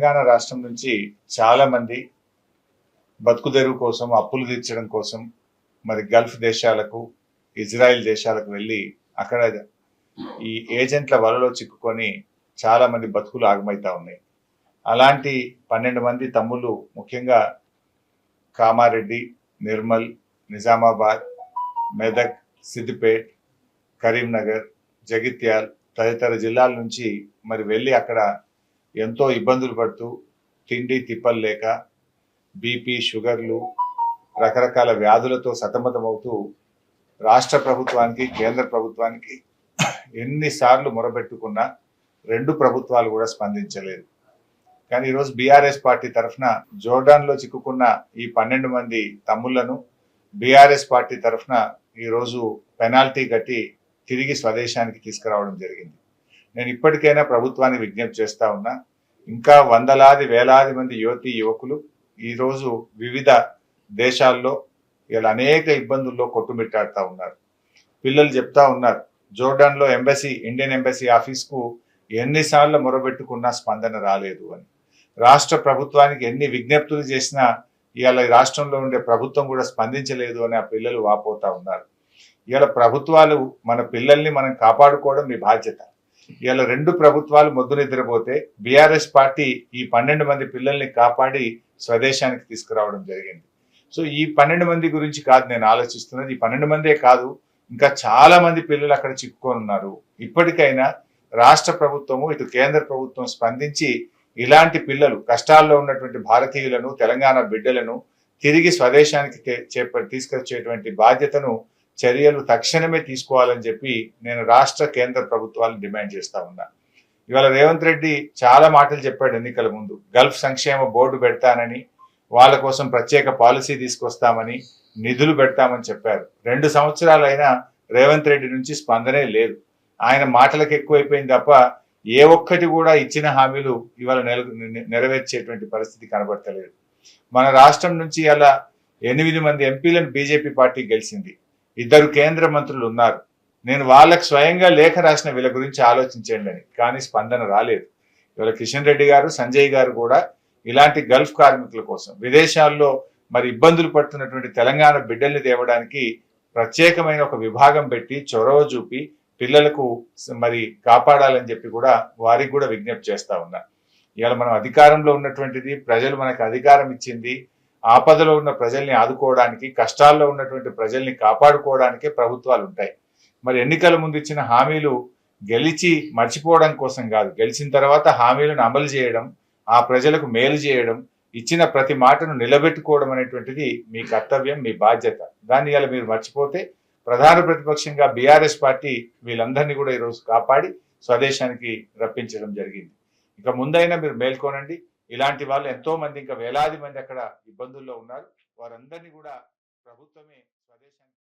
తెలంగాణ రాష్ట్రం నుంచి చాలా మంది బతుకుదెరువు కోసం, అప్పులు తీర్చడం కోసం మరి గల్ఫ్ దేశాలకు, ఇజ్రాయెల్ దేశాలకు వెళ్ళి అక్కడ ఈ ఏజెంట్ల వలలో చిక్కుకొని చాలా మంది బతుకులు ఆగమైతా ఉన్నాయి. అలాంటి 12 మంది తమ్ముళ్ళు, ముఖ్యంగా కామారెడ్డి, నిర్మల్, నిజామాబాద్, మెదక్, సిద్దిపేట్, కరీంనగర్, జగిత్యాల్ తదితర జిల్లాల నుంచి మరి వెళ్ళి అక్కడ ఎంతో ఇబ్బందులు పడుతూ తిండి తిప్పలు లేక బీపీ, షుగర్లు, రకరకాల వ్యాధులతో సతమతమవుతూ రాష్ట్ర ప్రభుత్వానికి, కేంద్ర ప్రభుత్వానికి ఎన్నిసార్లు మొరబెట్టుకున్నా 2 ప్రభుత్వాలు కూడా స్పందించలేదు. కానీ ఈరోజు బీఆర్ఎస్ పార్టీ తరఫున జోర్డాన్లో చిక్కుకున్న ఈ 12 మంది తమ్ముళ్లను బీఆర్ఎస్ పార్టీ తరఫున ఈరోజు పెనాల్టీ కట్టి తిరిగి స్వదేశానికి తీసుకురావడం జరిగింది. నేను ఇప్పటికైనా ప్రభుత్వాన్ని విజ్ఞప్తి చేస్తా ఉన్నా, ఇంకా వందలాది వేలాది మంది యువతీ యువకులు ఈరోజు వివిధ దేశాల్లో ఇలా అనేక ఇబ్బందుల్లో కొట్టుమిట్టాడుతూ ఉన్నారు. పిల్లలు చెప్తా ఉన్నారు, జోర్డాన్లో ఎంబసీ, ఇండియన్ ఎంబసీ ఆఫీస్కు ఎన్నిసార్లు మొరబెట్టుకున్నా స్పందన రాలేదు అని. రాష్ట్ర ప్రభుత్వానికి ఎన్ని విజ్ఞప్తులు చేసినా ఇవాళ రాష్ట్రంలో ఉండే ప్రభుత్వం కూడా స్పందించలేదు అని ఆ పిల్లలు వాపోతా ఉన్నారు. ఇవాళ ప్రభుత్వాలు మన పిల్లల్ని మనం కాపాడుకోవడం మీ బాధ్యత. ఇవాళ 2 ప్రభుత్వాలు మొద్దు నిద్రపోతే బీఆర్ఎస్ పార్టీ ఈ 12 మంది పిల్లల్ని కాపాడి స్వదేశానికి తీసుకురావడం జరిగింది. సో ఈ 12 మంది గురించి కాదు నేను ఆలోచిస్తున్నది, ఈ 12 మందే కాదు, ఇంకా చాలా మంది పిల్లలు అక్కడ చిక్కుకొని ఉన్నారు. ఇప్పటికైనా రాష్ట్ర ప్రభుత్వము, ఇటు కేంద్ర ప్రభుత్వం స్పందించి ఇలాంటి పిల్లలు, కష్టాల్లో ఉన్నటువంటి భారతీయులను, తెలంగాణ బిడ్డలను తిరిగి స్వదేశానికి తీసుకొచ్చేటువంటి బాధ్యతను, చర్యలు తక్షణమే తీసుకోవాలని చెప్పి నేను రాష్ట్ర కేంద్ర ప్రభుత్వాలను డిమాండ్ చేస్తా ఉన్నా. ఇవాళ రేవంత్ రెడ్డి చాలా మాటలు చెప్పాడు ఎన్నికల ముందు. గల్ఫ్ సంక్షేమ బోర్డు పెడతానని, వాళ్ళ కోసం ప్రత్యేక పాలసీ తీసుకొస్తామని, నిధులు పెడతామని చెప్పారు. 2 సంవత్సరాలైనా రేవంత్ రెడ్డి నుంచి స్పందనే లేదు. ఆయన మాటలకు ఎక్కువైపోయింది తప్ప ఏ ఒక్కటి కూడా ఇచ్చిన హామీలు ఇవాళ నెరవేర్చేటువంటి పరిస్థితి కనబడతలేదు. మన రాష్ట్రం నుంచి అలా 8 మంది ఎంపీలను బీజేపీ పార్టీ గెలిచింది. 2 కేంద్ర మంత్రులు ఉన్నారు. నేను వాళ్ళకు స్వయంగా లేఖ రాసిన వీళ్ళ గురించి ఆలోచించండి అని, కానీ స్పందన రాలేదు. ఇవాళ కిషన్ రెడ్డి గారు, సంజయ్ గారు కూడా ఇలాంటి గల్ఫ్ కార్మికుల కోసం, విదేశాల్లో మరి ఇబ్బందులు పడుతున్నటువంటి తెలంగాణ బిడ్డల్ని తేవడానికి ప్రత్యేకమైన ఒక విభాగం పెట్టి చొరవ చూపి పిల్లలకు మరి కాపాడాలని చెప్పి కూడా వారికి కూడా విజ్ఞప్తి చేస్తా ఉన్నా. ఇవాళ మనం అధికారంలో ఉన్నటువంటిది, ప్రజలు మనకు అధికారం ఇచ్చింది ఆపదలో ఉన్న ప్రజల్ని ఆదుకోవడానికి, కష్టాల్లో ఉన్నటువంటి ప్రజల్ని కాపాడుకోవడానికే ప్రభుత్వాలు ఉంటాయి. మరి ఎన్నికల ముందు ఇచ్చిన హామీలు గెలిచి మర్చిపోవడం కోసం కాదు, గెలిచిన తర్వాత హామీలను అమలు చేయడం, ఆ ప్రజలకు మేలు చేయడం, ఇచ్చిన ప్రతి మాటను నిలబెట్టుకోవడం అనేటువంటిది మీ కర్తవ్యం, మీ బాధ్యత. దాన్ని ఇలా మీరు మర్చిపోతే ప్రధాన ప్రతిపక్షంగా బీఆర్ఎస్ పార్టీ వీళ్ళందరినీ కూడా ఈరోజు కాపాడి స్వదేశానికి రప్పించడం జరిగింది. ఇక ముందైనా మీరు మేల్కోనండి. ఇలాంటి వాళ్ళు ఎంతో మంది, ఇంకా వేలాది మంది అక్కడ ఇబ్బందుల్లో ఉన్నారు. వారందరినీ కూడా ప్రభుత్వమే స్వదేశానికి